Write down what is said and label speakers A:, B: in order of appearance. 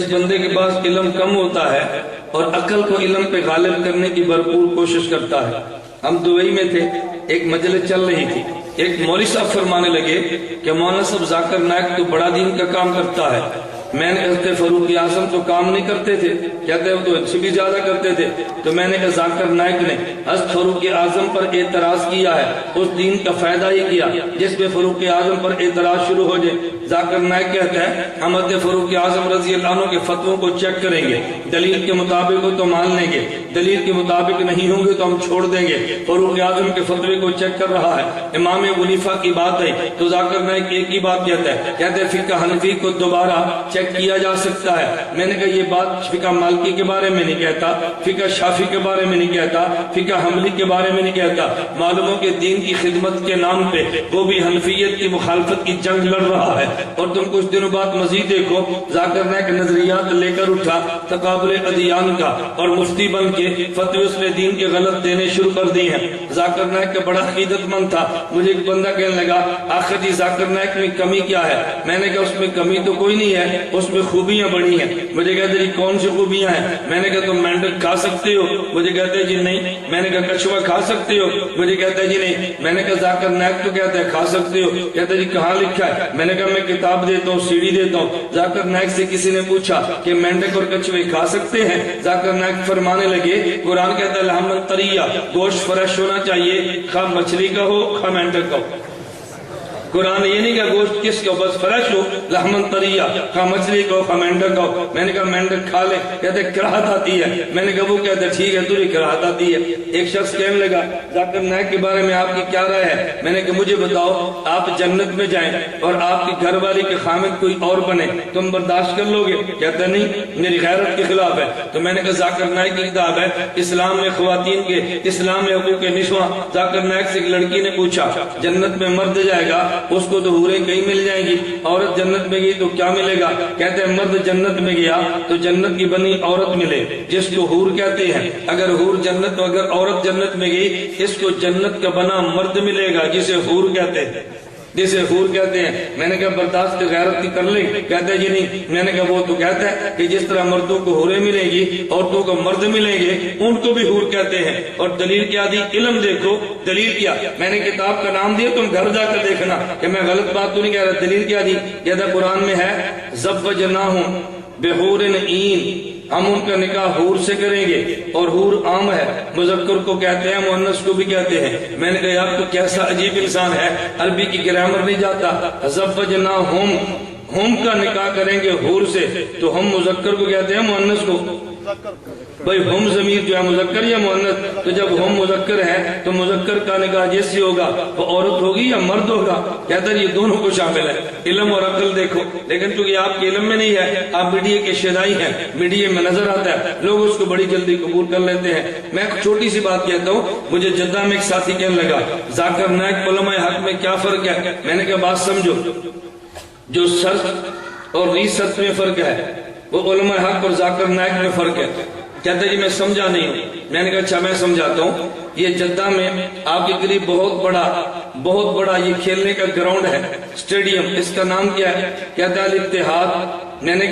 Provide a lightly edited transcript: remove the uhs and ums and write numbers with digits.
A: جس بندے کے پاس علم کم ہوتا ہے اور عقل کو علم پہ غالب کرنے کی بھرپور کوشش کرتا ہے. ہم دبئی میں تھے، ایک مجلس چل رہی تھی، ایک مولوی صاحب فرمانے لگے کہ مولانا صاحب ذاکر نائک تو بڑا دین کا کام کرتا ہے. میں نے کہا فاروق اعظم تو کام نہیں کرتے تھے، کہتے وہ تو اچھی بھی زیادہ کرتے تھے. تو میں نے کہا ذاکر نائک نے حضرت فاروق اعظم پر اعتراض کیا ہے، اس دین کا فائدہ ہی کیا جس پہ فاروق اعظم پر اعتراض شروع ہو جائے. ذاکر نائک کہتا ہے ہم حضرت فاروق اعظم رضی اللہ عنہ کے فتووں کو چیک کریں گے، دلیل کے مطابق ہو تو مان لیں گے، دلیل کے مطابق نہیں ہوں گے تو ہم چھوڑ دیں گے. فاروق اعظم کے فتوے کو چیک کر رہا ہے. امام ابو حنیفہ کی بات ہے تو ذاکر نائک ایک ہی بات کہتا ہے، کہتے ہیں فقہ حنفی کو دوبارہ چیک کیا جا سکتا ہے. میں نے کہا یہ بات فقہ مالکی کے بارے میں نہیں کہتا، فقہ شافعی کے بارے میں نہیں کہتا، فقہ حنبلی کے بارے میں نہیں کہتا. معلوموں کے دین کی خدمت کے نام پہ وہ بھی حنفیت کی مخالفت کی جنگ لڑ رہا ہے. اور تم کچھ دنوں بعد مزید دیکھو ذاکر نائک نظریات لے کر اٹھا تقابل ادیان کا اور مفتی بن کے فتوی اس نے دین کے غلط دینے شروع کر دی ہیں. ذاکر نائک کا بڑا عقیدت مند تھا. مجھے ایک بندہ کہنے لگا آخر جی ذاکر نائک میں کمی کیا ہے؟ میں نے کہا اس میں کمی تو کوئی نہیں ہے، اس میں خوبیاں بڑی ہیں. مجھے کہتے جی کون سی خوبیاں ہیں؟ میں نے کہا تم مینڈک کھا سکتے ہو؟ مجھے کہتے جی نہیں. میں نے کہا کچھوا کھا سکتے ہو؟ مجھے کہتا ہے جی نہیں. میں نے کہا ذاکر نائک تو کہتا ہے کھا سکتے ہو. کہتا جی کہاں لکھا ہے؟ میں نے کہا میں کتاب دیتا ہوں، سیڑھی دیتا ہوں. ذاکر نائک سے کسی نے پوچھا کہ مینڈک اور کچھوے کھا سکتے ہیں؟ ذاکر نائک فرمانے لگے قرآن کہتا ہے لحمن طریہ، گوشت فریش ہونا چاہیے، خواہ مچھلی کا ہو خواہ مینڈک کا ہو. قرآن یہ نہیں کہ گوشت کس کا بس فریش ہو، لحمن طریہ، خواہ مچھلی کا ہو خواہ مینڈک کا ہو. میں نے کہا مینڈک کھا لے. کہتے کراہت آتی ہے. میں نے کہا وہ کہتے ٹھیک ہے تجھے کراہت آتی ہے. ایک شخص کہنے لگا ذاکر نائک کے بارے میں آپ کی کیا رائے ہے؟ میں نے کہا مجھے بتاؤ آپ جنت میں جائیں اور آپ کی گھر والی کے خامد کوئی اور بنے، تم برداشت کر لو گے؟ کہتا نہیں میری غیرت کے خلاف ہے. تو میں نے کہا ذاکر نائک کی کتاب ہے اسلام میں خواتین کے، اسلام میں حقوق نسواں. ذاکر نائک سے ایک لڑکی نے پوچھا جنت میں مرد جائے گا اس کو تو حوریں کئی مل جائیں گی، عورت جنت میں گئی تو کیا ملے گا؟ کہتے ہیں مرد جنت میں گیا تو جنت کی بنی عورت ملے جس کو حور کہتے ہیں. اگر عورت جنت میں گئی اس کو جنت کا بنا مرد ملے گا جسے حور کہتے ہیں، جسے حور کہتے ہیں. میں نے کہا برداشت غیرت کی کر لیں؟ کہتے ہیں جی نہیں. میں نے کہا وہ تو کہتا ہے کہ جس طرح مردوں کو حوریں ملیں گی عورتوں کو مرد ملیں گے، ان کو بھی حور کہتے ہیں. اور دلیل کیا دی؟ علم دیکھو دلیل کیا. میں نے کتاب کا نام دیا، تم گھر جا کر دیکھنا کہ میں غلط بات تو نہیں کہہ رہا. دلیل کیا دی؟ کہتا قرآن میں ہے زوجناہم بحور عین، ہم ان کا نکاح حور سے کریں گے. اور حور عام ہے، مذکر کو کہتے ہیں مؤنث کو بھی کہتے ہیں. میں نے کہا یار تو کیسا عجیب انسان ہے، عربی کی گرامر نہیں جاتا. زوجناہم، ہم کا نکاح کریں گے حور سے تو ہم مذکر کو کہتے ہیں مؤنث کو. بھائی ہم ضمیر جو ہے مذکر یا مؤنث؟ تو جب ہم مذکر ہے تو مذکر کا نکاح جیسی ہوگا وہ عورت ہوگی یا مرد ہوگا؟ کہتا ہے یہ دونوں کو شامل ہے. علم اور عقل دیکھو. لیکن چونکہ آپ کے علم میں نہیں ہے، آپ میڈیا کے شیدائی ہیں، میڈیا میں نظر آتا ہے، لوگ اس کو بڑی جلدی قبول کر لیتے ہیں. میں ایک چھوٹی سی بات کہتا ہوں. مجھے جدہ میں ایک ساتھی کہنے لگا ذاکر نائک علماء حق میں کیا فرق ہے؟ میں نے کہا بات سمجھو، جو سرچ اور ریسرچ میں فرق ہے وہ علماء حق اور ذاکر نائک میں فرق ہے. کہتے جی میں سمجھا نہیں. میں نے کہا اچھا میں سمجھاتا ہوں. یہ جدہ میں آپ کے قریب بہت بڑا یہ کھیلنے کا گراؤنڈ ہے، اسٹیڈیم. اس کا نام کیا ہے؟ کہتا ہے الاتحاد. میں نے